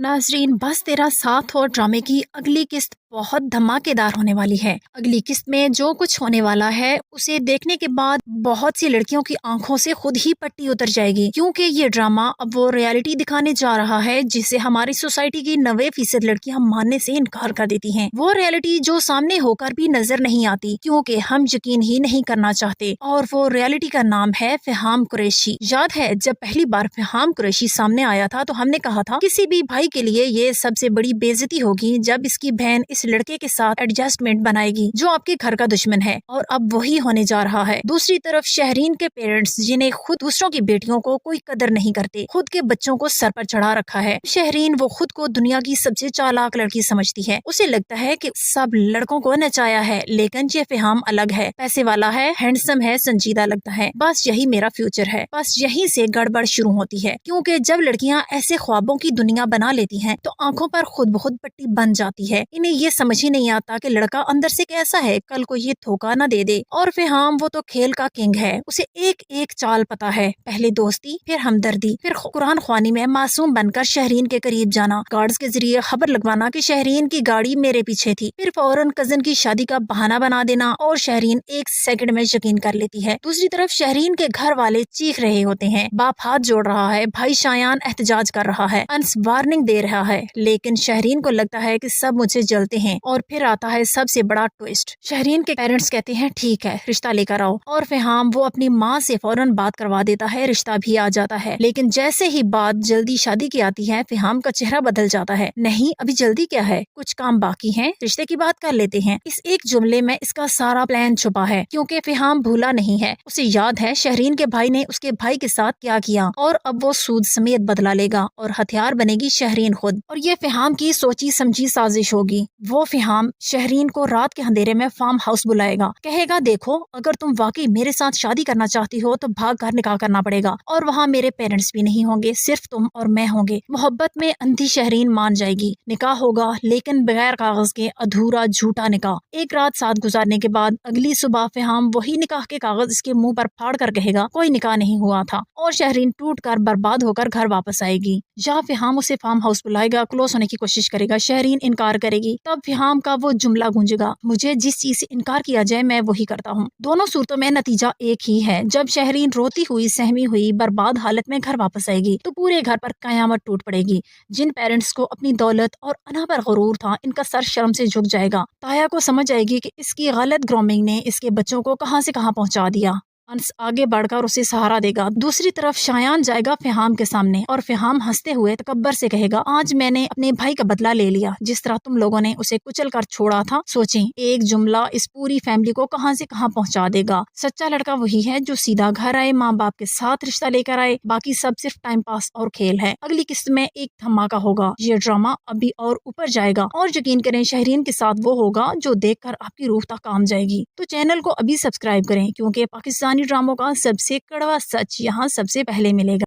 नाजरीन, बस तेरा साथ और ड्रामे की अगली किस्त बहुत धमाकेदार होने वाली है। अगली किस्त में जो कुछ होने वाला है उसे देखने के बाद बहुत सी लड़कियों की आंखों से खुद ही पट्टी उतर जाएगी, क्योंकि ये ड्रामा अब वो रियलिटी दिखाने जा रहा है जिसे हमारी सोसाइटी की 90% लड़कियां मानने से इनकार कर देती हैं। वो रियलिटी जो सामने होकर भी नजर नहीं आती क्योंकि हम यकीन ही नहीं करना चाहते, और वो रियलिटी का नाम है फ़िहाम कुरैशी। याद है जब पहली बार फ़िहाम कुरैशी सामने आया था तो हमने कहा था किसी भी भाई के लिए ये सबसे बड़ी बेइज्जती होगी जब इसकी बहन इस लड़के के साथ एडजस्टमेंट बनाएगी जो आपके घर का दुश्मन है, और अब वही होने जा रहा है। दूसरी तरफ शहरीन के पेरेंट्स, जिन्हें खुद दूसरों की बेटियों को कोई कदर नहीं करते, खुद के बच्चों को सर पर चढ़ा रखा है। शहरीन वो खुद को दुनिया की सबसे चालाक लड़की समझती है। उसे लगता है कि सब लड़कों को नचाया है, लेकिन ये फ़िहाम अलग है, पैसे वाला है, हैंडसम है, संजीदा लगता है। बस यही मेरा फ्यूचर है। बस यहीं से गड़बड़ शुरू होती है, क्योंकि जब लड़कियां ऐसे ख्वाबों की दुनिया बना लेती हैं तो आंखों पर खुद ब खुद पट्टी बन जाती है। इन्हें ये समझ ही नहीं आता कि लड़का अंदर से कैसा है, कल को ये धोखा न दे दे। और फ़िहाम वो तो खेल का किंग है, उसे एक एक चाल पता है। पहले दोस्ती, फिर हमदर्दी, फिर कुरान ख्वानी में मासूम बनकर शहरीन के करीब जाना, गार्ड्स के जरिए खबर लगवाना कि शहरीन की गाड़ी मेरे पीछे थी, फिर फौरन कजन की शादी का बहाना बना देना, और शहरीन एक सेकंड में यकीन कर लेती है। दूसरी तरफ शहरीन के घर वाले चीख रहे होते हैं, बाप हाथ जोड़ रहा है, भाई शायान एहतजाज कर रहा है, अंस वार्निंग दे रहा है, लेकिन शहरीन को लगता है कि सब मुझे जलते हैं। और फिर आता है सबसे बड़ा ट्विस्ट। शहरीन के पेरेंट्स कहते हैं ठीक है रिश्ता लेकर आओ, और फ़िहाम वो अपनी माँ से फौरन बात करवा देता है, रिश्ता भी आ जाता है। लेकिन जैसे ही बात जल्दी शादी की आती है फ़िहाम का चेहरा बदल जाता है। नहीं, अभी जल्दी क्या है, कुछ काम बाकी है, रिश्ते की बात कर लेते हैं। इस एक जुमले में इसका सारा प्लान छुपा है, क्योंकि फ़िहाम भूला नहीं है। उसे याद है शहरीन के भाई ने उसके भाई के साथ क्या किया, और अब वो सूद समेत बदला लेगा, और हथियार बनेगी शहरीन खुद। और ये फ़िहाम की सोची समझी साजिश होगी। वो फ़िहाम शहरीन को रात के अंधेरे में फार्म हाउस बुलाएगा, कहेगा देखो अगर तुम वाकई मेरे साथ शादी करना चाहती हो तो भाग कर निकाह करना पड़ेगा, और वहाँ मेरे पेरेंट्स भी नहीं होंगे, सिर्फ तुम और मैं होंगे। मोहब्बत में अंधी शहरीन मान जाएगी, निकाह होगा लेकिन बगैर कागज के, अधूरा झूठा निकाह। एक रात साथ गुजारने के बाद अगली सुबह फ़िहाम वही निकाह के कागज इसके मुंह पर फाड़ कर कहेगा कोई निकाह नहीं हुआ था, और शहरीन टूट कर बर्बाद होकर घर वापस आएगी। या फ़िहाम उसे फार्म हाउस बुलाएगा, क्लोज होने की कोशिश करेगा, शहरीन इनकार करेगी, तब फ़िहाम का वो जुमला गूंजेगा, मुझे जिस चीज से इनकार किया जाए मैं वही करता हूँ। दोनों सूरतों में नतीजा एक ही है। जब शहरीन रोती हुई, सहमी हुई, बर्बाद हालत में घर वापस आएगी तो पूरे घर पर कयामत टूट पड़ेगी। जिन पेरेंट्स को अपनी दौलत और अना पर गुरूर था, इनका सर शर्म से झुक जाएगा। ताया को समझ आएगी कि इसकी गलत ग्रूमिंग ने इसके बच्चों को कहां से कहां पहुंचा दिया। अंस आगे बढ़कर उसे सहारा देगा। दूसरी तरफ शायान जाएगा फ़िहाम के सामने, और फ़िहाम हंसते हुए तकब्बर से कहेगा आज मैंने अपने भाई का बदला ले लिया, जिस तरह तुम लोगों ने उसे कुचल कर छोड़ा था। सोचें, एक जुमला इस पूरी फैमिली को कहां से कहां पहुंचा देगा। सच्चा लड़का वही है जो सीधा घर आए, माँ बाप के साथ रिश्ता लेकर आए, बाकी सब सिर्फ टाइम पास और खेल है। अगली किस्त में एक धमाका होगा, ये ड्रामा अभी और ऊपर जाएगा, और यकीन करें शहरीन के साथ वो होगा जो देखकर आपकी रूह तक काम जाएगी। तो चैनल को अभी सब्सक्राइब करें, क्योंकि पाकिस्तानी ड्रामों का सबसे कड़वा सच यहाँ सबसे पहले मिलेगा।